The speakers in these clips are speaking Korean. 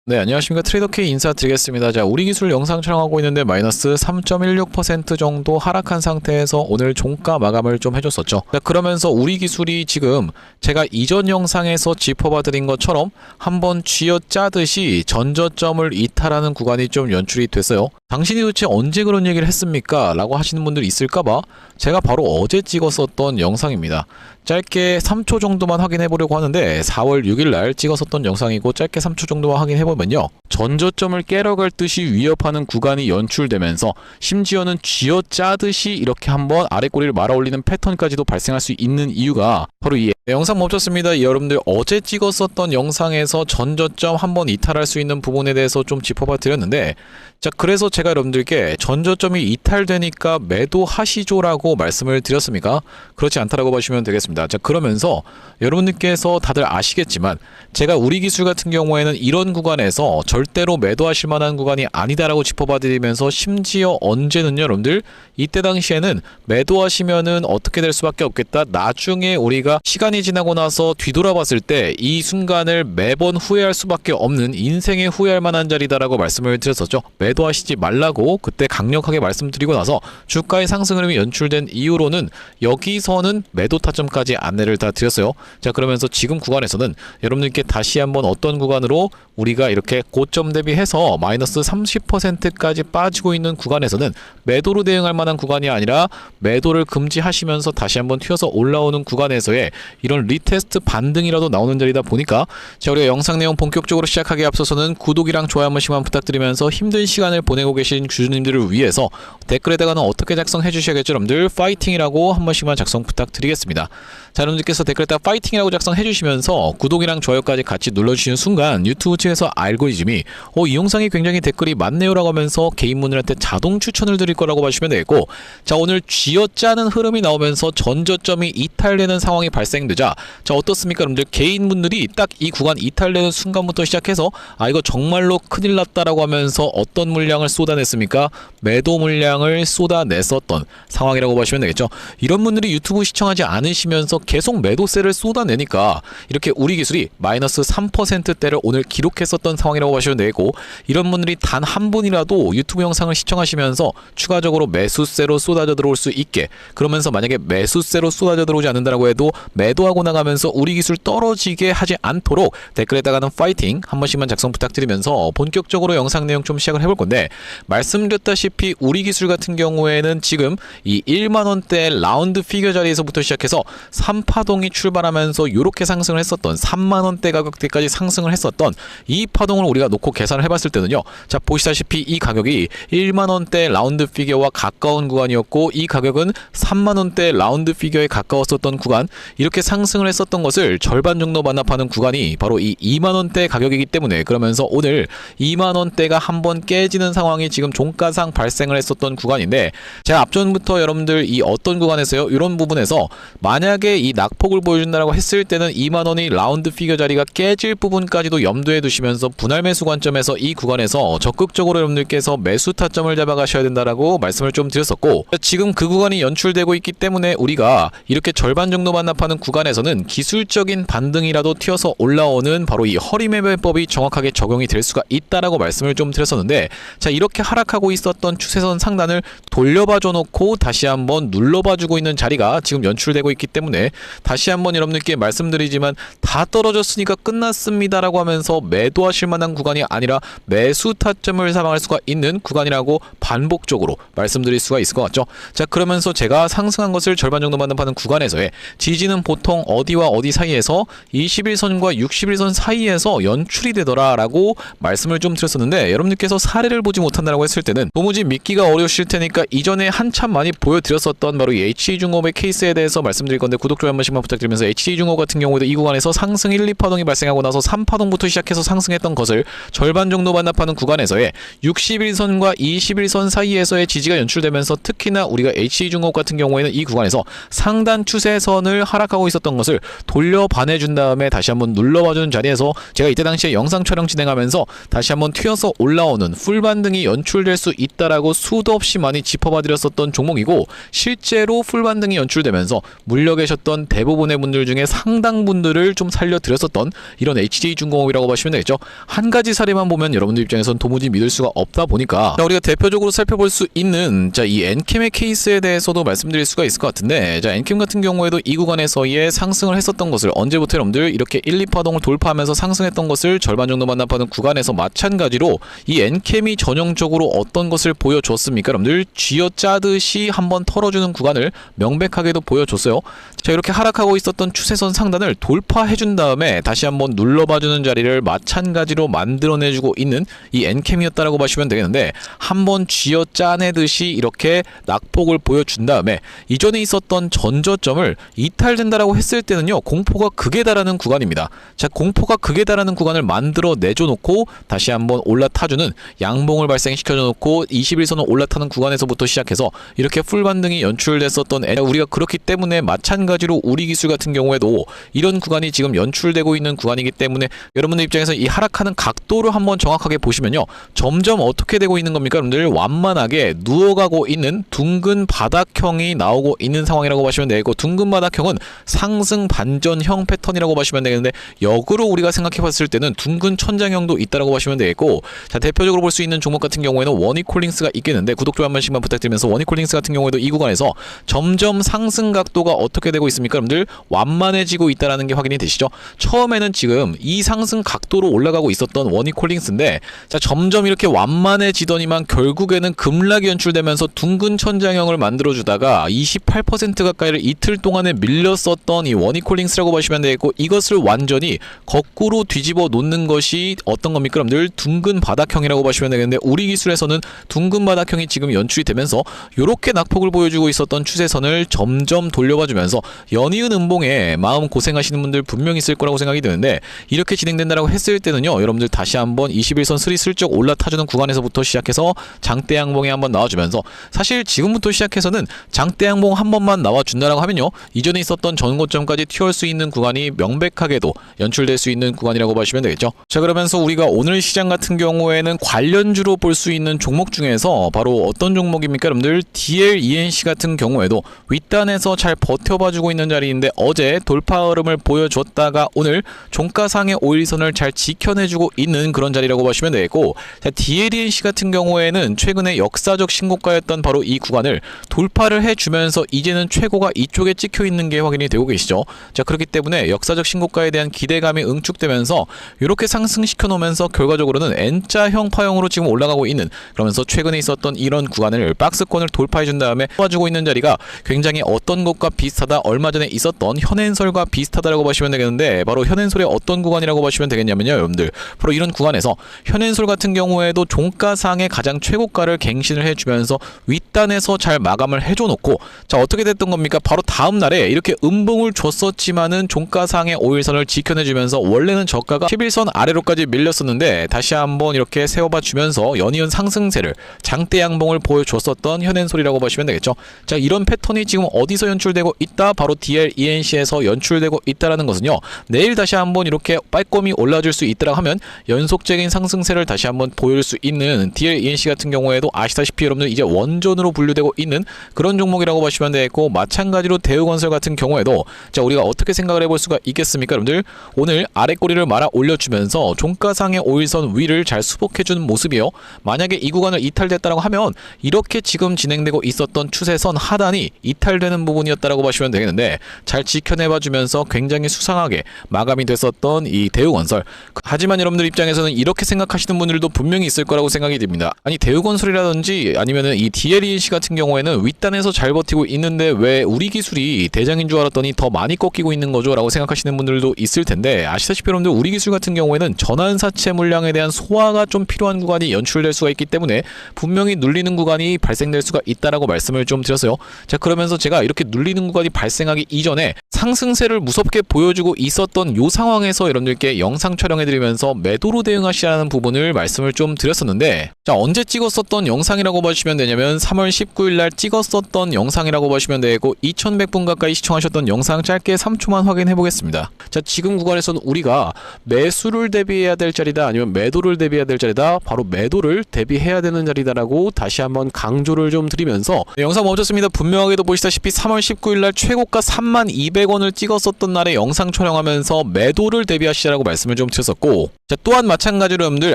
네, 안녕하십니까. 트레이더K 인사드리겠습니다. 자, 우리 기술 영상 촬영하고 있는데 마이너스 3.16% 정도 하락한 상태에서 오늘 종가 마감을 좀 해줬었죠. 자, 그러면서 우리 기술이 지금 제가 이전 영상에서 짚어봐드린 것처럼 한번 쥐어짜듯이 전저점을 이탈하는 구간이 좀 연출이 됐어요. 당신이 도대체 언제 그런 얘기를 했습니까? 라고 하시는 분들이 있을까봐 제가 바로 어제 찍었었던 영상입니다. 짧게 3초 정도만 확인해 보려고 하는데 4월 6일 날 찍었었던 영상이고 짧게 3초 정도만 확인해 보면요, 전저점을 깨러갈 듯이 위협하는 구간이 연출되면서 심지어는 쥐어짜듯이 이렇게 한번 아래 꼬리를 말아 올리는 패턴까지도 발생할 수 있는 이유가 바로 이 영상 멈췄습니다. 여러분들 어제 찍었었던 영상에서 전저점 한번 이탈할 수 있는 부분에 대해서 좀 짚어봐 드렸는데, 자, 그래서 제가 여러분들께 전저점이 이탈되니까 매도하시죠라고 말씀을 드렸습니까? 그렇지 않다라고 보시면 되겠습니다. 자, 그러면서 여러분들께서 다들 아시겠지만 제가 우리 기술 같은 경우에는 이런 구간에서 절대로 매도하실 만한 구간이 아니다라고 짚어봐 드리면서 심지어 언제는요, 여러분들 이때 당시에는 매도하시면은 어떻게 될 수밖에 없겠다, 나중에 우리가 시간이 지나고 나서 뒤돌아봤을 때 이 순간을 매번 후회할 수밖에 없는 인생에 후회할 만한 자리다라고 말씀을 드렸었죠. 매도하시지 말라고 그때 강력하게 말씀드리고 나서 주가의 상승 흐름이 연출된 이후로는 여기서는 매도 타점까지 안내를 다 드렸어요. 자, 그러면서 지금 구간에서는 여러분들께 다시 한번 어떤 구간으로 우리가 이렇게 고점 대비해서 마이너스 30%까지 빠지고 있는 구간에서는 매도로 대응할 만한 구간이 아니라 매도를 금지하시면서 다시 한번 튀어서 올라오는 구간에서의 이런 리테스트 반등이라도 나오는 자리다 보니까, 자, 우리가 영상 내용 본격적으로 시작하기에 앞서서는 구독이랑 좋아요 한 번씩만 부탁드리면서 힘든 시간을 보내고 계신 주주님들을 위해서 댓글에다가는 어떻게 작성해 주셔야겠죠, 여러분들? 파이팅이라고 한 번씩만 작성 부탁드리겠습니다. 자, 여러분들께서 댓글에다가 파이팅이라고 작성해 주시면서 구독이랑 좋아요까지 같이 눌러주시는 순간 유튜브 측에서 알고리즘이 이 영상이 굉장히 댓글이 많네요 라고 하면서 개인분들한테 자동 추천을 드릴 거라고 봐주시면 되겠고, 자, 오늘 쥐어짜는 흐름이 나오면서 전저점이 이탈되는 상황이 발생되자, 자, 어떻습니까 여러분들? 개인분들이 딱 이 구간 이탈되는 순간부터 시작해서 이거 정말로 큰일 났다라고 하면서 어떤 물량을 쏟아냈습니까? 매도 물량을 쏟아냈었던 상황이라고 보시면 되겠죠. 이런 분들이 유튜브 시청하지 않으시면서 계속 매도세를 쏟아내니까 이렇게 우리 기술이 마이너스 3%대를 오늘 기록했었던 상황이라고 보시면 되고, 이런 분들이 단 한 분이라도 유튜브 영상을 시청하시면서 추가적으로 매수세로 쏟아져 들어올 수 있게, 그러면서 만약에 매수세로 쏟아져 들어오지 않는다라고 해도 매도하고 나가면서 우리 기술 떨어지게 하지 않도록 댓글에다가는 파이팅 한 번씩만 작성 부탁드리면서 본격적으로 영상 내용 좀 시작을 해볼 건데, 말씀드렸다시피 우리 기술 같은 경우에는 지금 이 1만원대 라운드 피겨 자리에서부터 시작해서 3파동이 출발하면서 이렇게 상승을 했었던 3만원대 가격대까지 상승을 했었던 이 파동을 우리가 놓고 계산을 해봤을 때는요, 자, 보시다시피 이 가격이 1만원대 라운드 피겨와 가까운 구간이었고 이 가격은 3만원대 라운드 피겨에 가까웠었던 구간, 이렇게 상승을 했었던 것을 절반 정도 반납하는 구간이 바로 이 2만원대 가격이기 때문에, 그러면서 오늘 2만원대가 한번 깨지는 상황이 지금 종가상 발생을 했었던 구간인데, 제가 앞전부터 여러분들 이 어떤 구간에서요, 이런 부분에서 만약에 이 낙폭을 보여준다라고 했을 때는 2만원이 라운드 피겨 자리가 깨질 부분까지도 염두에 두시면서 분할 매수 관점에서 이 구간에서 적극적으로 여러분들께서 매수 타점을 잡아가셔야 된다라고 말씀을 좀 드렸었고, 지금 그 구간이 연출되고 있기 때문에 우리가 이렇게 절반 정도 반납하는 구간에서는 기술적인 반등이라도 튀어서 올라오는 바로 이 허리매매법이 정확하게 적용이 될 수가 있다라고 말씀을 좀 드렸었는데, 자, 이렇게 하락하고 있었던 추세선 상단을 돌려봐줘 놓고 다시 한번 눌러봐주고 있는 자리가 지금 연출되고 있기 때문에 다시 한번 여러분들께 말씀드리지만 다 떨어졌으니까 끝났습니다라고 하면서 매도하실 만한 구간이 아니라 매수 타점을 사망할 수가 있는 구간이라고 반복적으로 말씀드릴 수가 있을 것 같죠. 자, 그러면서 제가 상승한 것을 절반 정도 반납하는 구간에서의 지지는 보통 어디와 어디 사이에서 21선과 61선 사이에서 연출이 되더라라고 말씀을 좀 드렸었는데, 여러분들께서 사례를 보지 못한다라고 했을 때는 도무지 믿기가 어려우실 테니까 이전에 한참 많이 보여드렸었던 바로 이 HD중업의 케이스에 대해서 말씀드릴 건데, 구독, 좋아요 한 번씩만 부탁드리면서, HD중업 같은 경우에도 이 구간에서 상승 1, 2파동이 발생하고 나서 3파동부터 시작해서 상승했던 것을 절반 정도 반납하는 구간에서의 61선과 21선 사이에서의 지지가 연출되면서, 특히나 우리가 HD중업 같은 경우에는 이 구간에서 상단 추세선을 하락하고 있었던 것을 돌려반해준 다음에 다시 한번 눌러봐주는 자리에서 제가 이때 당시에 영상 촬영 진행하면서 다시 한번 튀어서 올라오는 풀반등이 연출될 수 있다라고 수도 없이 많이 짚어봐 드렸었던 종목이고, 실제로 풀반등이 연출되면서 물려 계셨던 보셨던 대부분의 분들 중에 상당 분들을 좀 살려드렸었던 이런 HJ중공업이라고 보시면 되겠죠. 한 가지 사례만 보면 여러분들 입장에선 도무지 믿을 수가 없다 보니까 우리가 대표적으로 살펴볼 수 있는 이 엔캠의 케이스에 대해서도 말씀드릴 수가 있을 것 같은데, 엔캠 같은 경우에도 이 구간에서의 상승을 했었던 것을 언제부터 여러분들 이렇게 1, 2파동을 돌파하면서 상승했던 것을 절반 정도 반납하는 구간에서 마찬가지로 이 엔캠이 전형적으로 어떤 것을 보여줬습니까? 여러분들 쥐어짜듯이 한번 털어주는 구간을 명백하게도 보여줬어요. 자, 이렇게 하락하고 있었던 추세선 상단을 돌파해준 다음에 다시 한번 눌러봐주는 자리를 마찬가지로 만들어내주고 있는 이 엔캠이었다라고 보시면 되겠는데, 한번 쥐어짜내듯이 이렇게 낙폭을 보여준 다음에 이전에 있었던 전저점을 이탈된다라고 했을 때는요, 공포가 극에 달하는 구간입니다. 자, 공포가 극에 달하는 구간을 만들어 내줘놓고 다시 한번 올라타주는 양봉을 발생시켜놓고 21선을 올라타는 구간에서부터 시작해서 이렇게 풀 반등이 연출됐었던 우리가 그렇기 때문에 마찬가지로 우리기술 같은 경우에도 이런 구간이 지금 연출되고 있는 구간이기 때문에 여러분들 입장에서 이 하락하는 각도를 한번 정확하게 보시면요, 점점 어떻게 되고 있는 겁니까? 여러분들 완만하게 누워가고 있는 둥근 바닥형이 나오고 있는 상황이라고 보시면 되고, 둥근 바닥형은 상승 반전형 패턴이라고 보시면 되겠는데, 역으로 우리가 생각해봤을 때는 둥근 천장형도 있다라고 보시면 되겠고, 자, 대표적으로 볼 수 있는 종목 같은 경우에는 워니콜링스가 있겠는데, 구독 좀 한 번씩만 부탁드리면서 워니콜링스 같은 경우에도 이 구간에서 점점 상승 각도가 어떻게 되고 있습니까? 여러분들 완만해지고 있다라는 게 확인이 되시죠? 처음에는 지금 이 상승 각도로 올라가고 있었던 워니콜링스인데, 자, 점점 이렇게 완만해지더니만 결국에는 급락이 연출되면서 둥근 천장형을 만들어주다가 28% 가까이를 이틀 동안에 밀렸었던 이 워니콜링스라고 보시면 되겠고, 이것을 완전히 거꾸로 뒤집어 놓는 것이 어떤 겁니까? 여러분들 둥근 바닥형이라고 보시면 되겠는데, 우리 기술에서는 둥근 바닥형이 지금 연출이 되면서 이렇게 낙폭을 보여주고 있었던 추세선을 점점 돌려봐주면서 연이은 음봉에 마음 고생하시는 분들 분명히 있을 거라고 생각이 드는데, 이렇게 진행된다라고 했을 때는요, 여러분들 다시 한번 21선 슬쩍 올라타주는 구간에서부터 시작해서 장대 양봉에 한번 나와주면서, 사실 지금부터 시작해서는 장대 양봉 한 번만 나와준다라고 하면요, 이전에 있었던 전고점까지 튀어올 수 있는 구간이 명백하게도 연출될 수 있는 구간이라고 보시면 되겠죠. 자, 그러면서 우리가 오늘 시장 같은 경우에는 관련주로 볼 수 있는 종목 중에서 바로 어떤 종목입니까? 여러분들 DLENC 같은 경우에도 윗단에서 잘 버텨봐주고 있는 자리인데, 어제 돌파 흐름을 보여줬다가 오늘 종가상의 5일선을 잘 지켜내주고 있는 그런 자리라고 보시면 되겠고, 자, DLENC 같은 경우에는 최근에 역사적 신고가였던 바로 이 구간을 돌파를 해주면서 이제는 최고가 이쪽에 찍혀 있는 게 확인이 되고 계시죠. 자, 그렇기 때문에 역사적 신고가에 대한 기대감이 응축되면서 이렇게 상승시켜 놓으면서 결과적으로는 N자형 파형으로 지금 올라가고 있는, 그러면서 최근에 있었던 이런 구간을 박스권을 돌파해 준 다음에 도와주고 있는 자리가 굉장히 어떤 것과 비슷하다, 얼마 전에 있었던 현앤설과 비슷하다라고 보시면 되겠는데, 바로 현앤설의 어떤 구간이라고 보시면 되겠냐면요, 여러분들 바로 이런 구간에서 현앤설 같은 경우에도 종가상의 가장 최고가를 갱신을 해주면서 윗단에서 잘 마감을 해줘 놓고, 자, 어떻게 됐던 겁니까? 바로 다음 날에 이렇게 음봉을 줬었지만은 종가상의 5일선을 지켜내주면서 원래는 저가가 11선 아래로까지 밀렸었는데 다시 한번 이렇게 세워봐 주면서 연이은 상승세를 장대 양봉을 보여줬었던 현앤설이라고 보시면 되겠죠. 자, 이런 패턴이 지금 어디서 연출되고 있다? 바로 DLENC에서 연출되고 있다라는 것은요, 내일 다시 한번 이렇게 빠꼼이 올라줄 수 있더라 하면 연속적인 상승세를 다시 한번 보여줄 수 있는 DLENC 같은 경우에도 아시다시피 여러분들 이제 원전으로 분류되고 있는 그런 종목이라고 보시면 되겠고, 마찬가지로 대우건설 같은 경우에도 자, 우리가 어떻게 생각을 해볼 수가 있겠습니까? 여러분들 오늘 아래 꼬리를 말아 올려주면서 종가상의 5일선 위를 잘 수복해주는 모습이요, 만약에 이 구간을 이탈됐다고 하면 이렇게 지금 진행되고 있었던 추세선 하단이 이탈되는 부분이었다라고 보시면 되겠는데, 잘 지켜내봐주면서 굉장히 수상하게 마감이 됐었던 이 대우건설. 하지만 여러분들 입장에서는 이렇게 생각하시는 분들도 분명히 있을 거라고 생각이 듭니다. 아니, 대우건설이라든지 아니면은 이 DLENC 같은 경우에는 윗단에서 잘 버티고 있는데 왜 우리 기술이 대장인 줄 알았더니 더 많이 꺾이고 있는 거죠? 라고 생각하시는 분들도 있을 텐데, 아시다시피 여러분들 우리 기술 같은 경우에는 전환사채 물량에 대한 소화가 좀 필요한 구간이 연출될 수가 있기 때문에 분명히 눌리는 구간이 발생될 수가 있다라고 말씀을 좀 드렸어요. 자, 그러면서 제가 이렇게 눌리는 구간이 발생하기 이전에 상승세를 무섭게 보여주고 있었던 요 상황에서 여러분들께 영상 촬영해드리면서 매도로 대응하시라는 부분을 말씀을 좀 드렸었는데, 자, 언제 찍었었던 영상이라고 보시면 되냐면 3월 19일날 찍었었던 영상이라고 보시면 되고, 2100분 가까이 시청하셨던 영상 짧게 3초만 확인해 보겠습니다. 자, 지금 구간에서는 우리가 매수를 대비해야 될 자리다, 아니면 매도를 대비해야 될 자리다, 바로 매도를 대비해야 되는 자리다라고 다시 한번 강조를 좀 드리면서, 네, 영상 멈췄습니다. 분명하게도 보시다시피 3월 19일날 최고가 종가 32,200원을 찍었었던 날에 영상 촬영하면서 매도를 대비하시라고 말씀을 좀 드렸었고, 자, 또한 마찬가지로 여러분들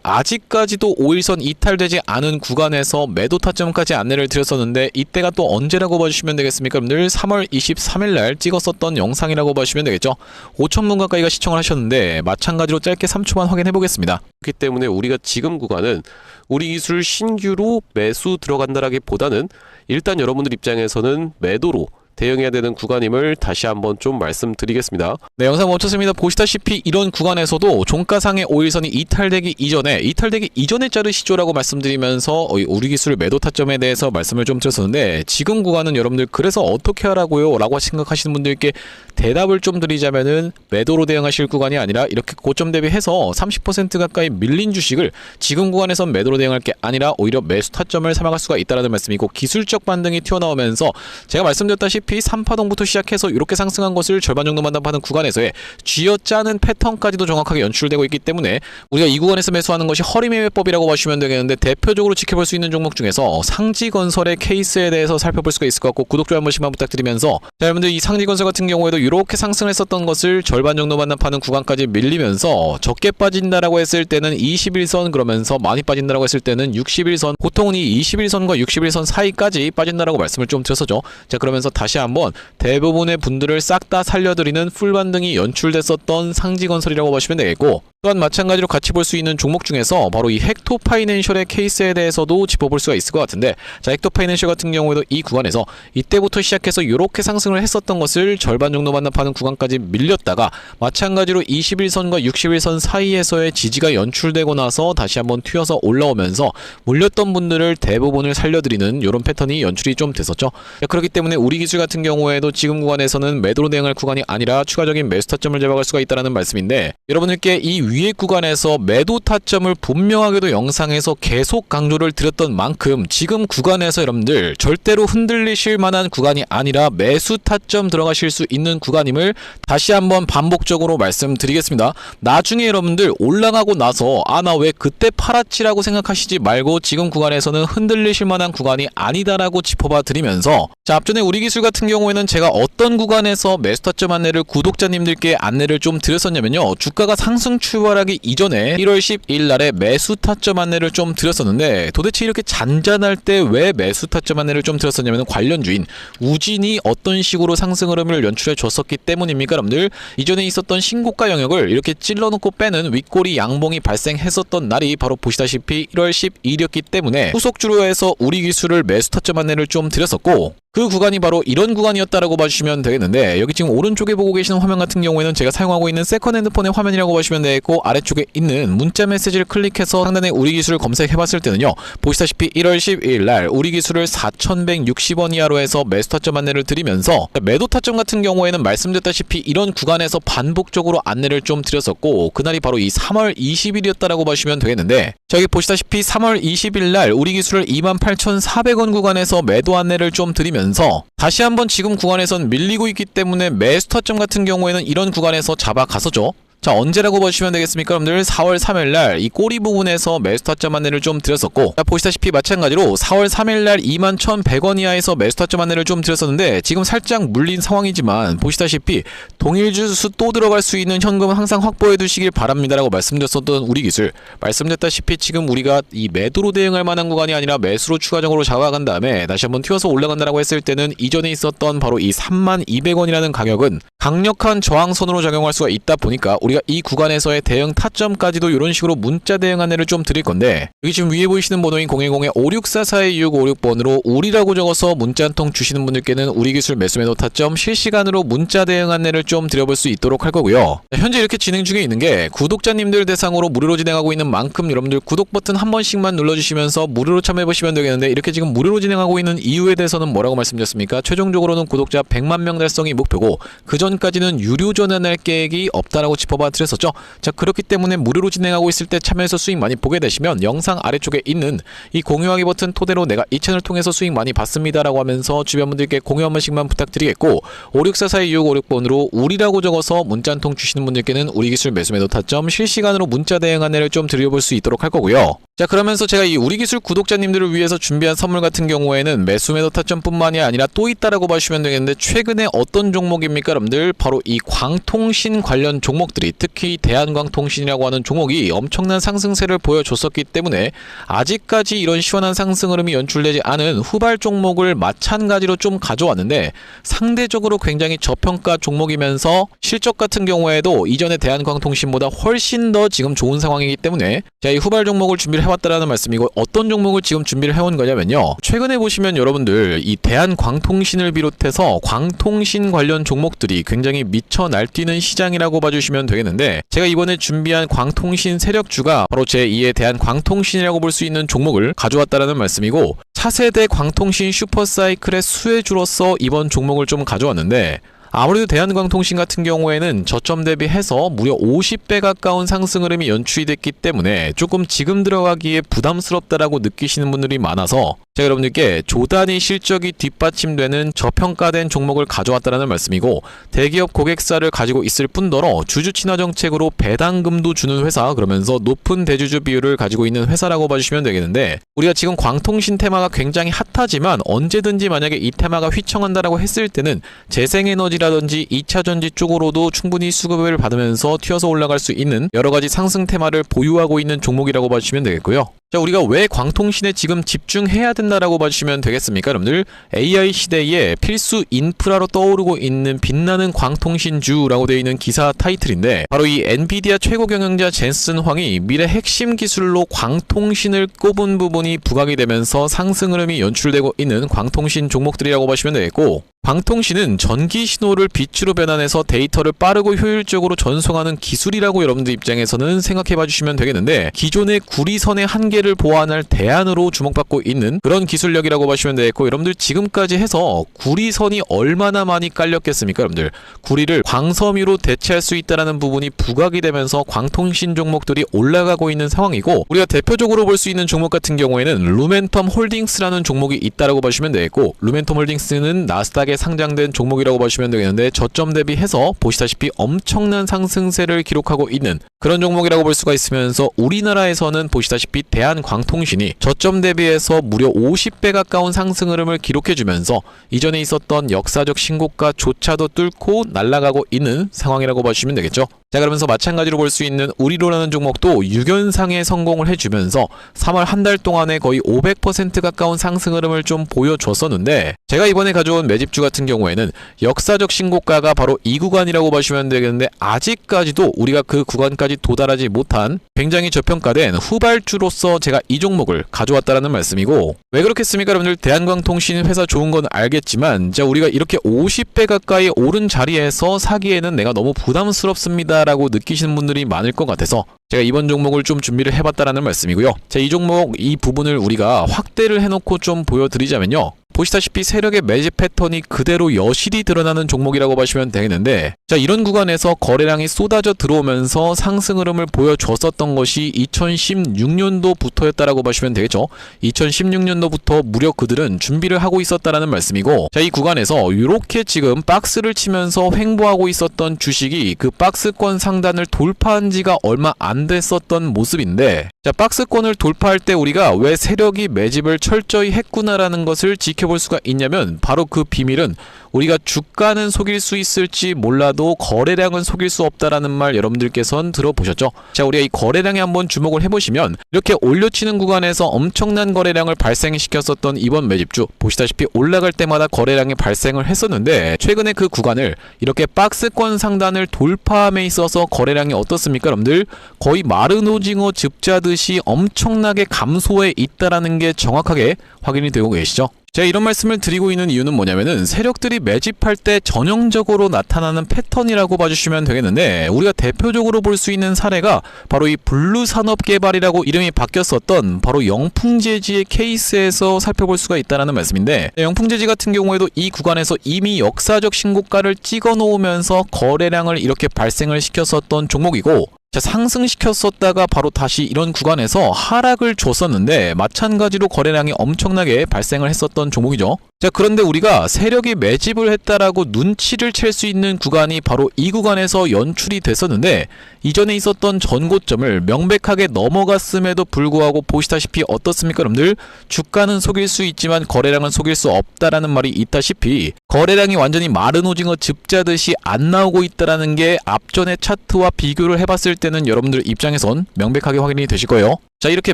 아직까지도 5일선 이탈되지 않은 구간에서 매도 타점까지 안내를 드렸었는데, 이때가 또 언제라고 봐주시면 되겠습니까? 여러분들 3월 23일날 찍었었던 영상이라고 봐주시면 되겠죠. 5,000분 가까이가 시청을 하셨는데 마찬가지로 짧게 3초만 확인해 보겠습니다. 그렇기 때문에 우리가 지금 구간은 우리 기술 신규로 매수 들어간다라기보다는 일단 여러분들 입장에서는 매도로 대응해야 되는 구간임을 다시 한번 좀 말씀드리겠습니다. 네, 영상 멈췄습니다. 보시다시피 이런 구간에서도 종가상의 5일선이 이탈되기 이전에 자르시죠라고 말씀드리면서 우리 기술 매도 타점에 대해서 말씀을 좀 드렸었는데, 지금 구간은 여러분들 그래서 어떻게 하라고요? 라고 생각하시는 분들께 대답을 좀 드리자면은 매도로 대응하실 구간이 아니라 이렇게 고점 대비해서 30% 가까이 밀린 주식을 지금 구간에선 매도로 대응할 게 아니라 오히려 매수 타점을 삼아갈 수가 있다는 말씀이고, 기술적 반등이 튀어나오면서 제가 말씀드렸다시피 3파동부터 시작해서 이렇게 상승한 것을 절반 정도 만납하는 구간에서의 쥐어짜는 패턴까지도 정확하게 연출되고 있기 때문에 우리가 이 구간에서 매수하는 것이 허리매매법이라고 보시면 되겠는데, 대표적으로 지켜볼 수 있는 종목 중에서 상지건설의 케이스에 대해서 살펴볼 수가 있을 것 같고, 구독, 좋아요 한 번씩만 부탁드리면서, 자, 여러분들 이 상지건설 같은 경우에도 이렇게 상승을 했었던 것을 절반 정도 만납하는 구간까지 밀리면서 적게 빠진다라고 했을 때는 21선, 그러면서 많이 빠진다라고 했을 때는 61선, 보통은 이 21선과 61선 사이까지 빠진다라고 말씀을 좀 드렸었죠. 자, 그러면서 다시 한번 대부분의 분들을 싹 다 살려드리는 풀 반등이 연출됐었던 상지건설이라고 보시면 되겠고, 또한 마찬가지로 같이 볼 수 있는 종목 중에서 바로 이 헥토파이낸셜의 케이스에 대해서도 짚어볼 수가 있을 것 같은데, 자, 헥토파이낸셜 같은 경우에도 이 구간에서 이때부터 시작해서 이렇게 상승을 했었던 것을 절반 정도 반납하는 구간까지 밀렸다가 마찬가지로 21선과 61선 사이에서의 지지가 연출되고 나서 다시 한번 튀어서 올라오면서 몰렸던 분들을 대부분을 살려드리는 이런 패턴이 연출이 좀 됐었죠. 자, 그렇기 때문에 우리 기술 같은 경우에도 지금 구간에서는 매도로 대응할 구간이 아니라 추가적인 매수 타점을 잡아갈 수가 있다는 말씀인데, 여러분들께 이 위에 구간에서 매도 타점을 분명하게도 영상에서 계속 강조를 드렸던 만큼 지금 구간에서 여러분들 절대로 흔들리실 만한 구간이 아니라 매수 타점 들어가실 수 있는 구간임을 다시 한번 반복적으로 말씀드리겠습니다. 나중에 여러분들 올라가고 나서 나 왜 그때 팔았지라고 생각하시지 말고 지금 구간에서는 흔들리실 만한 구간이 아니다라고 짚어봐 드리면서, 자, 앞전에 우리 기술 같은 경우에는 제가 어떤 구간에서 매수 타점 안내를 구독자님들께 안내를 좀 드렸었냐면요, 주가가 상승 출발하기 이전에 1월 10일 날에 매수 타점 안내를 좀 드렸었는데, 도대체 이렇게 잔잔할 때 왜 매수 타점 안내를 좀 드렸었냐면 관련주인 우진이 어떤 식으로 상승 흐름을 연출해 줬었기 때문입니까? 여러분들 이전에 있었던 신고가 영역을 이렇게 찔러놓고 빼는 윗꼬리 양봉이 발생했었던 날이 바로 보시다시피 1월 10일이었기 때문에 후속주로 해서 우리 기술을 매수 타점 안내를 좀 드렸었고, 그 구간이 바로 이런 구간이었다라고 봐주시면 되겠는데, 여기 지금 오른쪽에 보고 계시는 화면 같은 경우에는 제가 사용하고 있는 세컨 핸드폰의 화면이라고 보시면 되겠고, 아래쪽에 있는 문자 메시지를 클릭해서 상단에 우리 기술을 검색해봤을 때는요, 보시다시피 1월 12일 날 우리 기술을 4,160원 이하로 해서 매수 타점 안내를 드리면서, 매도 타점 같은 경우에는 말씀드렸다시피 이런 구간에서 반복적으로 안내를 좀 드렸었고, 그날이 바로 이 3월 20일이었다라고 보시면 되겠는데, 저기 보시다시피 3월 20일 날 우리 기술을 28,400원 구간에서 매도 안내를 좀 드리면서 다시 한번 지금 구간에선 밀리고 있기 때문에 매수 타점 같은 경우에는 이런 구간에서 잡아가서죠. 자, 언제라고 보시면 되겠습니까? 여러분들 4월 3일날 이 꼬리 부분에서 매수 타점 안내를 좀 드렸었고, 자, 보시다시피 마찬가지로 4월 3일날 21,100원 이하에서 매수 타점 안내를 좀 드렸었는데, 지금 살짝 물린 상황이지만 보시다시피 동일 주수 또 들어갈 수 있는 현금은 항상 확보해 두시길 바랍니다라고 말씀드렸었던 우리 기술, 말씀드렸다시피 지금 우리가 이 매도로 대응할 만한 구간이 아니라 매수로 추가적으로 잡아간 다음에 다시 한번 튀어서 올라간다라고 했을 때는 이전에 있었던 바로 이 32,200원이라는 가격은 강력한 저항선으로 작용할 수가 있다 보니까 우리가 이 구간에서의 대응 타점까지도 이런 식으로 문자 대응 안내를 좀 드릴 건데, 여기 지금 위에 보이시는 번호인 010-5644-2656번으로 우리라고 적어서 문자 한 통 주시는 분들께는 우리 기술 매수 매도 타점 실시간으로 문자 대응 안내를 좀 드려볼 수 있도록 할 거고요. 현재 이렇게 진행 중에 있는 게 구독자님들 대상으로 무료로 진행하고 있는 만큼 여러분들 구독 버튼 한 번씩만 눌러주시면서 무료로 참여해보시면 되겠는데, 이렇게 지금 무료로 진행하고 있는 이유에 대해서는 뭐라고 말씀드렸습니까? 최종적으로는 구독자 100만 명 달성이 목표고, 그 전까지는 유료 전환할 계획이 없다라고 짚어봐 드렸었죠. 자, 그렇기 때문에 무료로 진행하고 있을 때 참여해서 수익 많이 보게 되시면 영상 아래쪽에 있는 이 공유하기 버튼 토대로 내가 이 채널 통해서 수익 많이 받습니다 라고 하면서 주변 분들께 공유 한 번씩만 부탁드리겠고, 5644-2656번으로 우리라고 적어서 문자 한 통 주시는 분들께는 우리 기술 매수 매도 타점 실시간으로 문자 대응 안내를 좀 드려볼 수 있도록 할 거고요. 자, 그러면서 제가 이 우리기술 구독자님들을 위해서 준비한 선물 같은 경우에는 매수 매도 타점뿐만이 아니라 또 있다라고 보시면 되겠는데, 최근에 어떤 종목입니까 여러분들? 바로 이 광통신 관련 종목들이, 특히 대한광통신이라고 하는 종목이 엄청난 상승세를 보여줬었기 때문에 아직까지 이런 시원한 상승 흐름이 연출되지 않은 후발 종목을 마찬가지로 좀 가져왔는데, 상대적으로 굉장히 저평가 종목이면서 실적 같은 경우에도 이전의 대한광통신보다 훨씬 더 지금 좋은 상황이기 때문에 제가 이 후발 종목을 준비를 해왔다라는 말씀이고, 어떤 종목을 지금 준비를 해온 거냐면요, 최근에 보시면 여러분들 이 대한광통신을 비롯해서 광통신 관련 종목들이 굉장히 미쳐 날뛰는 시장이라고 봐주시면 되겠는데, 제가 이번에 준비한 광통신 세력주가 바로 제2의 대한광통신이라고 볼 수 있는 종목을 가져왔다라는 말씀이고, 차세대 광통신 슈퍼사이클의 수혜주로서 이번 종목을 좀 가져왔는데, 아무래도 대한광통신 같은 경우에는 저점 대비해서 무려 50배 가까운 상승 흐름이 연출이 됐기 때문에 조금 지금 들어가기에 부담스럽다라고 느끼시는 분들이 많아서 제가 여러분들께 조단위 실적이 뒷받침되는 저평가된 종목을 가져왔다는 말씀이고, 대기업 고객사를 가지고 있을 뿐더러 주주 친화 정책으로 배당금도 주는 회사, 그러면서 높은 대주주 비율을 가지고 있는 회사라고 봐주시면 되겠는데, 우리가 지금 광통신 테마가 굉장히 핫하지만 언제든지 만약에 이 테마가 휘청한다라고 했을 때는 재생에너지라든지 2차전지 쪽으로도 충분히 수급을 받으면서 튀어서 올라갈 수 있는 여러가지 상승 테마를 보유하고 있는 종목이라고 봐주시면 되겠고요. 자, 우리가 왜 광통신에 지금 집중해야 된다라고 봐주시면 되겠습니까 여러분들? AI 시대에 필수 인프라로 떠오르고 있는 빛나는 광통신주라고 되어 있는 기사 타이틀인데, 바로 이 엔비디아 최고 경영자 젠슨 황이 미래 핵심 기술로 광통신을 꼽은 부분이 부각이 되면서 상승 흐름이 연출되고 있는 광통신 종목들이라고 보시면 되겠고, 광통신은 전기 신호를 빛으로 변환해서 데이터를 빠르고 효율적으로 전송하는 기술이라고 여러분들 입장에서는 생각해 봐주시면 되겠는데, 기존의 구리선의 한계를 보완할 대안으로 주목받고 있는 그런 기술력이라고 보시면 되겠고, 여러분들 지금까지 해서 구리선이 얼마나 많이 깔렸겠습니까 여러분들? 구리를 광섬유로 대체할 수 있다는 부분이 부각이 되면서 광통신 종목들이 올라가고 있는 상황이고, 우리가 대표적으로 볼 수 있는 종목 같은 경우에는 루멘텀 홀딩스라는 종목이 있다라고 보시면 되겠고, 루멘텀 홀딩스는 나스닥에 상장된 종목이라고 보시면 되겠는데, 저점 대비해서 보시다시피 엄청난 상승세를 기록하고 있는 그런 종목이라고 볼 수가 있으면서, 우리나라에서는 보시다시피 대한광통신이 저점 대비해서 무려 50배 가까운 상승 흐름을 기록해주면서 이전에 있었던 역사적 신고가조차도 뚫고 날아가고 있는 상황이라고 보시면 되겠죠. 자, 그러면서 마찬가지로 볼 수 있는 우리로라는 종목도 6연상에 성공을 해주면서 3월 한 달 동안에 거의 500% 가까운 상승 흐름을 좀 보여줬었는데, 제가 이번에 가져온 매집주 같은 경우에는 역사적 신고가가 바로 이 구간이라고 보시면 되겠는데, 아직까지도 우리가 그 구간까지 도달하지 못한 굉장히 저평가된 후발주로서 제가 이 종목을 가져왔다라는 말씀이고, 왜 그렇겠습니까 여러분들? 대한광통신 회사 좋은 건 알겠지만, 자, 우리가 이렇게 50배 가까이 오른 자리에서 사기에는 내가 너무 부담스럽습니다 라고 느끼시는 분들이 많을 것 같아서 제가 이번 종목을 좀 준비를 해봤다라는 말씀이고요. 자, 이 종목 이 부분을 우리가 확대를 해놓고 좀 보여드리자면요, 보시다시피 세력의 매집 패턴이 그대로 여실히 드러나는 종목이라고 보시면 되겠는데, 자, 이런 구간에서 거래량이 쏟아져 들어오면서 상승 흐름을 보여줬었던 것이 2016년도부터였다라고 보시면 되겠죠. 2016년도부터 무려 그들은 준비를 하고 있었다라는 말씀이고, 자, 이 구간에서 이렇게 지금 박스를 치면서 횡보하고 있었던 주식이 그 박스권 상단을 돌파한 지가 얼마 안 됐었던 모습인데, 자, 박스권을 돌파할 때 우리가 왜 세력이 매집을 철저히 했구나라는 것을 지켜볼 수가 있냐면, 바로 그 비밀은 우리가 주가는 속일 수 있을지 몰라도 거래량은 속일 수 없다라는 말 여러분들께서는 들어보셨죠? 자, 우리가 이 거래량에 한번 주목을 해보시면, 이렇게 올려치는 구간에서 엄청난 거래량을 발생시켰었던 이번 매집주, 보시다시피 올라갈 때마다 거래량이 발생을 했었는데, 최근에 그 구간을 이렇게 박스권 상단을 돌파함에 있어서 거래량이 어떻습니까 여러분들? 거의 마른 오징어 즙자듯이 엄청나게 감소해 있다라는 게 정확하게 확인이 되고 계시죠? 제가 이런 말씀을 드리고 있는 이유는 뭐냐면은, 세력들이 매집할 때 전형적으로 나타나는 패턴이라고 봐주시면 되겠는데, 우리가 대표적으로 볼 수 있는 사례가 바로 이 블루산업개발이라고 이름이 바뀌었었던 바로 영풍재지의 케이스에서 살펴볼 수가 있다는 말씀인데, 영풍재지 같은 경우에도 이 구간에서 이미 역사적 신고가를 찍어 놓으면서 거래량을 이렇게 발생을 시켰었던 종목이고, 자, 상승시켰었다가 바로 다시 이런 구간에서 하락을 줬었는데 마찬가지로 거래량이 엄청나게 발생을 했었던 종목이죠. 자, 그런데 우리가 세력이 매집을 했다라고 눈치를 챌 수 있는 구간이 바로 이 구간에서 연출이 됐었는데 이전에 있었던 전고점을 명백하게 넘어갔음에도 불구하고 보시다시피 어떻습니까 여러분들? 주가는 속일 수 있지만 거래량은 속일 수 없다라는 말이 있다시피 거래량이 완전히 마른 오징어 즙자듯이 안 나오고 있다라는 게 앞전의 차트와 비교를 해봤을 때는 여러분들 입장에선 명백하게 확인이 되실 거예요. 자, 이렇게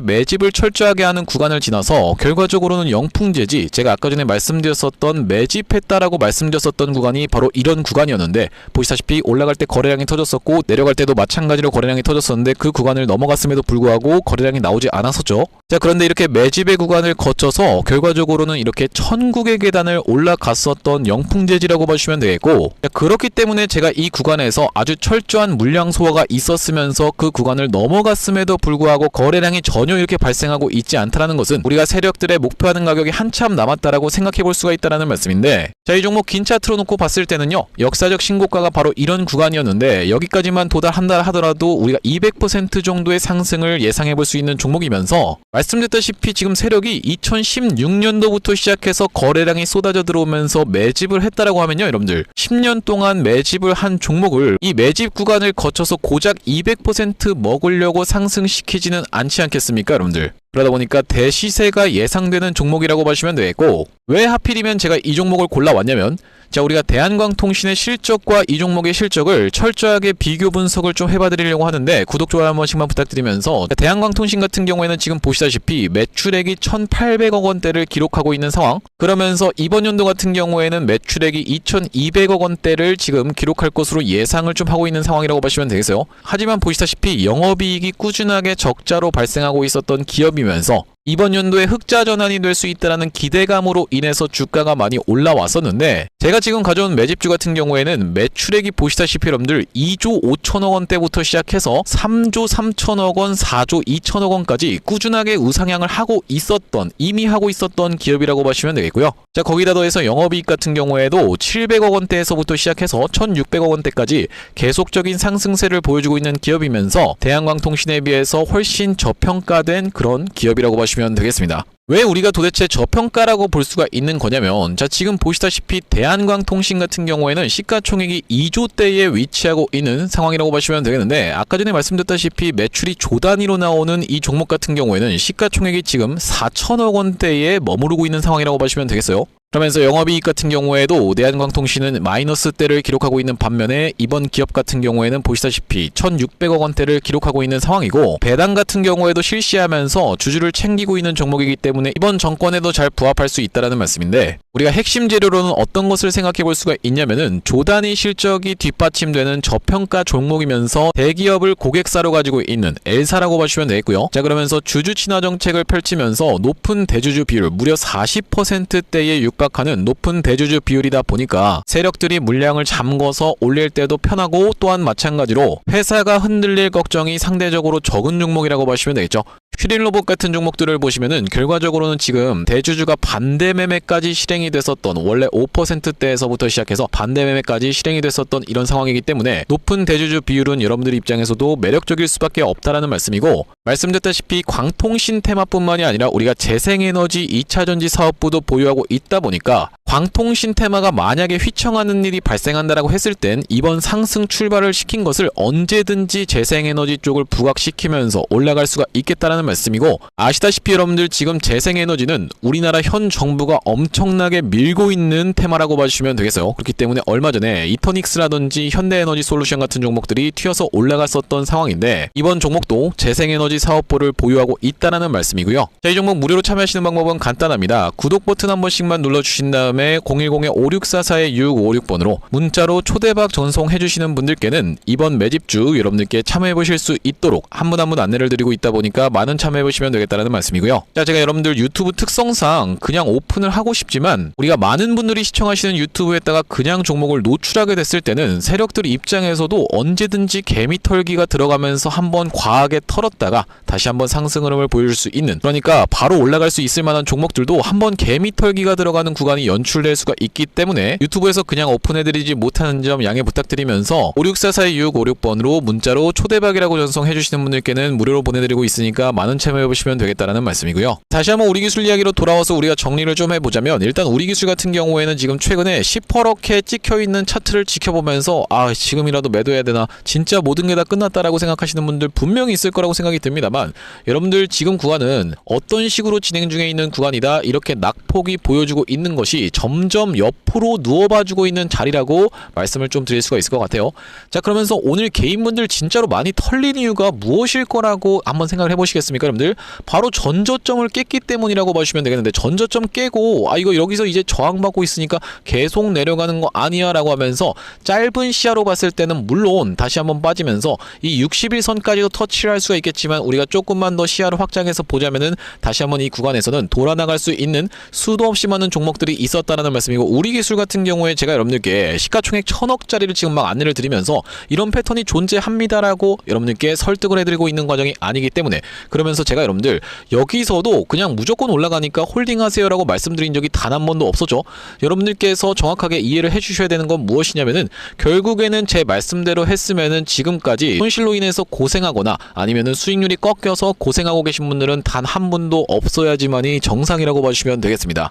매집을 철저하게 하는 구간을 지나서 결과적으로는 영풍재지, 제가 아까 전에 말씀드렸었던 매집했다라고 말씀드렸었던 구간이 바로 이런 구간이었는데 보시다시피 올라갈 때 거래량이 터졌었고 내려갈 때도 마찬가지로 거래량이 터졌었는데 그 구간을 넘어갔음에도 불구하고 거래량이 나오지 않았었죠. 자, 그런데 이렇게 매집의 구간을 거쳐서 결과적으로는 이렇게 천국의 계단을 올라갔었던 영풍재지라고 보시면 되겠고, 자, 그렇기 때문에 제가 이 구간에서 아주 철저한 물량 소화가 있었으면서 그 구간을 넘어갔음에도 불구하고 거래량이 전혀 이렇게 발생하고 있지 않다라는 것은 우리가 세력들의 목표하는 가격이 한참 남았다라고 생각해 볼 수가 있다라는 말씀인데, 자, 이 종목 긴 차트로 놓고 봤을 때는요, 역사적 신고가가 바로 이런 구간이었는데 여기까지만 도달한다 하더라도 우리가 200% 정도의 상승을 예상해 볼 수 있는 종목이면서 말씀드렸다시피 지금 세력이 2016년도부터 시작해서 거래량이 쏟아져 들어오면서 매집을 했다라고 하면요 여러분들 10년 동안 매집을 한 종목을 이 매집 구간을 거쳐서 고작 200% 먹으려고 상승시키지는 않지 않겠습니까 여러분들? 그러다 보니까 대시세가 예상되는 종목이라고 보시면 되겠고, 왜 하필이면 제가 이 종목을 골라왔냐면, 자, 우리가 대한광통신의 실적과 이 종목의 실적을 철저하게 비교 분석을 좀 해봐드리려고 하는데 구독, 좋아요 한 번씩만 부탁드리면서, 대한광통신 같은 경우에는 지금 보시다시피 매출액이 1,800억 원대를 기록하고 있는 상황, 그러면서 이번 연도 같은 경우에는 매출액이 2,200억 원대를 지금 기록할 것으로 예상을 좀 하고 있는 상황이라고 보시면 되겠어요. 하지만 보시다시피 영업이익이 꾸준하게 적자로 발생하고 있었던 기업이면서 이번 연도에 흑자 전환이 될 수 있다는 기대감으로 인해서 주가가 많이 올라왔었는데, 제가 지금 가져온 매집주 같은 경우에는 매출액이 보시다시피 여러분들 2조 5천억 원대부터 시작해서 3조 3천억 원, 4조 2천억 원까지 꾸준하게 우상향을 하고 있었던, 이미 하고 있었던 기업이라고 보시면 되겠고요. 자, 거기다 더해서 영업이익 같은 경우에도 700억 원대에서부터 시작해서 1,600억 원대까지 계속적인 상승세를 보여주고 있는 기업이면서 대한광통신에 비해서 훨씬 저평가된 그런 기업이라고 보시면 되겠습니다. 왜 우리가 도대체 저평가라고 볼 수가 있는 거냐면, 자, 지금 보시다시피 대한광통신 같은 경우에는 시가총액이 2조대에 위치하고 있는 상황이라고 보시면 되겠는데, 아까 전에 말씀드렸다시피 매출이 조 단위로 나오는 이 종목 같은 경우에는 시가총액이 지금 4천억 원대에 머무르고 있는 상황이라고 보시면 되겠어요. 그러면서 영업이익 같은 경우에도 대한광통신은 마이너스대를 기록하고 있는 반면에 이번 기업 같은 경우에는 보시다시피 1,600억 원대를 기록하고 있는 상황이고, 배당 같은 경우에도 실시하면서 주주를 챙기고 있는 종목이기 때문에 이번 정권에도 잘 부합할 수 있다라는 말씀인데, 우리가 핵심 재료로는 어떤 것을 생각해 볼 수가 있냐면은 조단위 실적이 뒷받침되는 저평가 종목이면서 대기업을 고객사로 가지고 있는 L사라고 보시면 되겠고요. 자, 그러면서 주주 친화 정책을 펼치면서 높은 대주주 비율, 무려 40%대에 육박하는 높은 대주주 비율이다 보니까 세력들이 물량을 잠궈서 올릴 때도 편하고, 또한 마찬가지로 회사가 흔들릴 걱정이 상대적으로 적은 종목이라고 보시면 되겠죠. 슈린로봇 같은 종목들을 보시면은 결과적으로는 지금 대주주가 반대 매매까지 실행이 됐었던, 원래 5%대에서부터 시작해서 반대 매매까지 실행이 됐었던 이런 상황이기 때문에 높은 대주주 비율은 여러분들 입장에서도 매력적일 수밖에 없다라는 말씀이고, 말씀드렸다시피 광통신 테마뿐만이 아니라 우리가 재생에너지 2차전지 사업부도 보유하고 있다 보니까 광통신 테마가 만약에 휘청하는 일이 발생한다라고 했을 땐 이번 상승 출발을 시킨 것을 언제든지 재생에너지 쪽을 부각시키면서 올라갈 수가 있겠다라는 말씀이고, 아시다시피 여러분들 지금 재생에너지는 우리나라 현 정부가 엄청나게 밀고 있는 테마라고 봐주시면 되겠어요. 그렇기 때문에 얼마 전에 이터닉스라든지 현대에너지 솔루션 같은 종목들이 튀어서 올라갔었던 상황인데, 이번 종목도 재생에너지 사업부를 보유하고 있다라는 말씀이고요. 자, 이 종목 무료로 참여하시는 방법은 간단합니다. 구독 버튼 한 번씩만 눌러주신 다음에 010-5644-6656번으로 문자로 초대박 전송해주시는 분들께는 이번 매집주 여러분들께 참여해보실 수 있도록 한 분 한 분 안내를 드리고 있다 보니까 많은 참여해보시면 되겠다는 말씀이고요. 자, 제가 여러분들 유튜브 특성상 그냥 오픈을 하고 싶지만 우리가 많은 분들이 시청하시는 유튜브에다가 그냥 종목을 노출하게 됐을 때는 세력들 입장에서도 언제든지 개미 털기가 들어가면서 한번 과하게 털었다가 구간이라 다시 한번 상승 흐름을 보여줄 수 있는, 그러니까 바로 올라갈 수 있을 만한 종목들도 한번 개미털기가 들어가는 구간이 연출될 수가 있기 때문에 유튜브에서 그냥 오픈해드리지 못하는 점 양해 부탁드리면서 564-425656번으로 문자로 초대박이라고 전송해주시는 분들께는 무료로 보내드리고 있으니까 많은 참여해보시면 되겠다라는 말씀이고요. 다시 한번 우리기술 이야기로 돌아와서 우리가 정리를 좀 해보자면, 일단 우리기술 같은 경우에는 지금 최근에 시퍼렇게 찍혀있는 차트를 지켜보면서 지금이라도 매도해야 되나, 진짜 모든 게 다 끝났다라고 생각하시는 분들 분명히 있을 거라고 생각이 듭니다만, 여러분들 지금 구간은 어떤 식으로 진행 중에 있는 구간이다, 이렇게 낙폭이 보여주고 있는 것이 점점 옆으로 누워봐주고 있는 자리라고 말씀을 좀 드릴 수가 있을 것 같아요. 자, 그러면서 오늘 개인분들 진짜로 많이 털린 이유가 무엇일 거라고 한번 생각을 해보시겠습니까? 여러분들 바로 전저점을 깼기 때문이라고 봐주시면 되겠는데, 전저점 깨고 이거 여기서 이제 저항받고 있으니까 계속 내려가는 거 아니야 라고 하면서 짧은 시야로 봤을 때는 물론 다시 한번 빠지면서 이 60일선까지도 터치를 할 수가 있겠지만, 우리가 조금만 더 시야를 확장해서 보자면은 다시 한번 이 구간에서는 돌아나갈 수 있는 수도 없이 많은 종목들이 있었다라는 말씀이고, 우리기술 같은 경우에 제가 여러분들께 시가총액 1000억짜리를 지금 막 안내를 드리면서 이런 패턴이 존재합니다라고 여러분들께 설득을 해드리고 있는 과정이 아니기 때문에, 그러면서 제가 여러분들 여기서도 그냥 무조건 올라가니까 홀딩하세요라고 말씀드린 적이 단 한 번도 없었죠. 여러분들께서 정확하게 이해를 해주셔야 되는 건 무엇이냐면은, 결국에는 제 말씀대로 했으면은 지금까지 손실로 인해서 고생하거나 아니면은 수익률이 꺾여서 고생하고 계신 분들은 단 한 분도 없어야지만이 정상이라고 봐주시면 되겠습니다.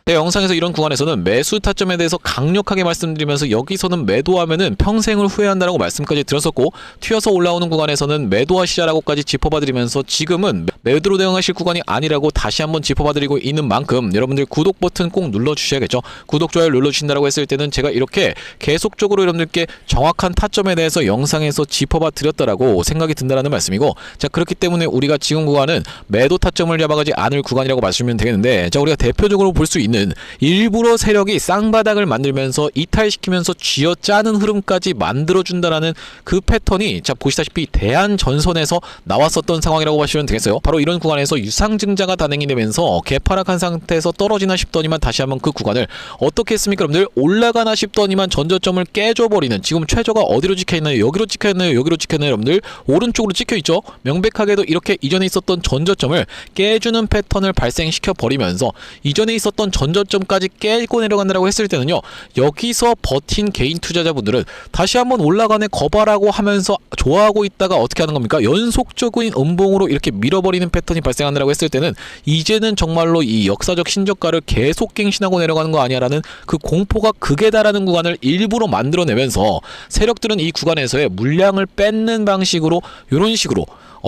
제 영상에서 이런 구간에서는 매수 타점에 대해서 강력하게 말씀드리면서 여기서는 매도하면은 평생을 후회한다라고 말씀까지 드렸었고, 튀어서 올라오는 구간에서는 매도하시자라고까지 짚어봐드리면서 지금은 매도로 대응하실 구간이 아니라고 다시 한번 짚어봐드리고 있는 만큼, 여러분들 구독 버튼 꼭 눌러주셔야겠죠. 구독, 좋아요 눌러주신다라고 했을 때는 제가 이렇게 계속적으로 여러분들께 정확한 타점에 대해서 영상에서 짚어봐 드렸다라고 생각이 든다라는 말씀이고, 자, 그렇기 때문에 우리가 지금 구간은 매도 타점을 잡아가지 않을 구간이라고 말씀드리면 되겠는데, 자, 우리가 대표적으로 볼 수 있는 일부러 세력이 쌍바닥을 만들면서 이탈시키면서 쥐어짜는 흐름까지 만들어준다라는 그 패턴이, 자, 보시다시피 대한전선에서 나왔었던 상황이라고 보시면 되겠어요. 바로 이런 구간에서 유상증자가 단행이 되면서 개파락한 상태에서 떨어지나 싶더니만 다시 한번 그 구간을 어떻게 했습니까? 여러분들 올라가나 싶더니만 전저점을 깨줘버리는, 지금 최저가 어디로 찍혀있나요? 여기로 찍혀있나요? 여기로 찍혀있나요? 여러분들 오른쪽으로 찍혀있죠? 명백하게도 이렇게 이전에 있었던 전저점을 깨주는 패턴을 발생시켜버리면서 이전에 있었던 전저점까지 깨고 내려간다고 했을 때는요, 여기서 버틴 개인 투자자분들은 다시 한번 올라가네 거봐라고 하면서 좋아하고 있다가 어떻게 하는 겁니까? 연속적인 음봉으로 이렇게 밀어버리는 패턴이 발생한다고 했을 때는 이제는 정말로 이 역사적 신저가를 계속 갱신하고 내려가는 거 아니야라는 그 공포가 극에 달하는 구간을 일부러 만들어내면서 세력들은 이 구간에서의 물량을 뺏는 방식으로 이런 식으로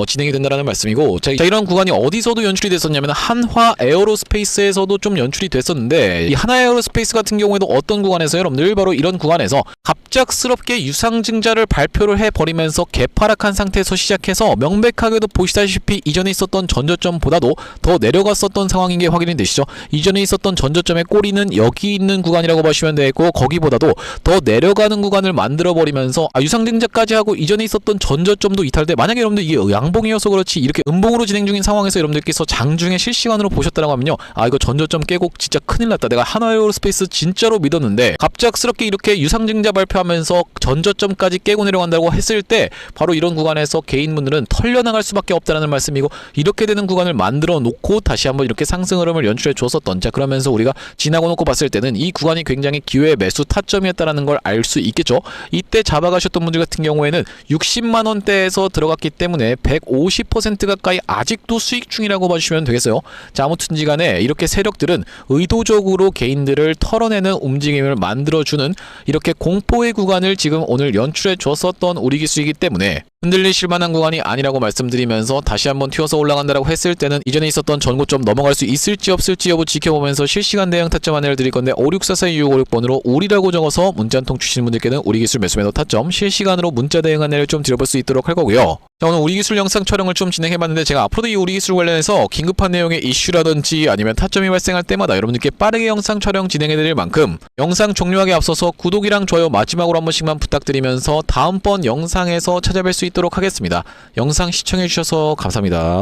진행이 된다라는 말씀이고, 자, 이런 구간이 어디서도 연출이 됐었냐면 한화 에어로스페이스에서도 좀 연출이 됐었는데, 이 한화 에어로스페이스 같은 경우에도 어떤 구간에서 여러분들 바로 이런 구간에서 갑작스럽게 유상증자를 발표를 해버리면서 개파락한 상태에서 시작해서 명백하게도 보시다시피 이전에 있었던 전저점보다도 더 내려갔었던 상황인 게 확인이 되시죠. 이전에 있었던 전저점의 꼬리는 여기 있는 구간이라고 보시면 되고, 거기보다도 더 내려가는 구간을 만들어버리면서 유상증자까지 하고 이전에 있었던 전저점도 이탈돼, 만약에 여러분들 이게 양봉이어서 그렇지 이렇게 음봉으로 진행 중인 상황에서 여러분들께서 장중에 실시간으로 보셨다라고 하면요, 이거 전저점 깨고 진짜 큰일 났다, 내가 한화에어로스페이스 진짜로 믿었는데 갑작스럽게 이렇게 유상증자 발표하면서 전저점까지 깨고 내려간다고 했을 때 바로 이런 구간에서 개인분들은 털려나갈 수밖에 없다는 말씀이고, 이렇게 되는 구간을 만들어 놓고 다시 한번 이렇게 상승 흐름을 연출해 줬었던, 자, 그러면서 우리가 지나고 놓고 봤을 때는 이 구간이 굉장히 기회의 매수 타점이었다라는 걸 알 수 있겠죠. 이때 잡아가셨던 분들 같은 경우에는 60만원대에서 들어갔기 때문에 150% 가까이 아직도 수익 중이라고 봐주시면 되겠어요. 자, 아무튼지 간에 이렇게 세력들은 의도적으로 개인들을 털어내는 움직임을 만들어주는 이렇게 공포의 구간을 지금 오늘 연출해 줬었던 우리기수이기 때문에 흔들리실 만한 구간이 아니라고 말씀드리면서, 다시 한번 튀어서 올라간다라고 했을 때는 이전에 있었던 전고점 넘어갈 수 있을지 없을지 여부 지켜보면서 실시간 대응 타점 안내를 드릴 건데, 564-425656번으로 우리라고 적어서 문자 한 통 주시는 분들께는 우리기술 매수매도 타점 실시간으로 문자 대응 안내를 좀 드려볼 수 있도록 할 거고요. 자, 오늘 우리기술 영상 촬영을 좀 진행해봤는데, 제가 앞으로도 이 우리기술 관련해서 긴급한 내용의 이슈라든지 아니면 타점이 발생할 때마다 여러분들께 빠르게 영상 촬영 진행해드릴 만큼 영상 종료하기 앞서서 구독이랑 좋아요 마지막으로 한 번씩만 부탁드리면서 다음번 영상에서 찾아뵐 수 있도록 하겠습니다. 영상 시청해주셔서 감사합니다.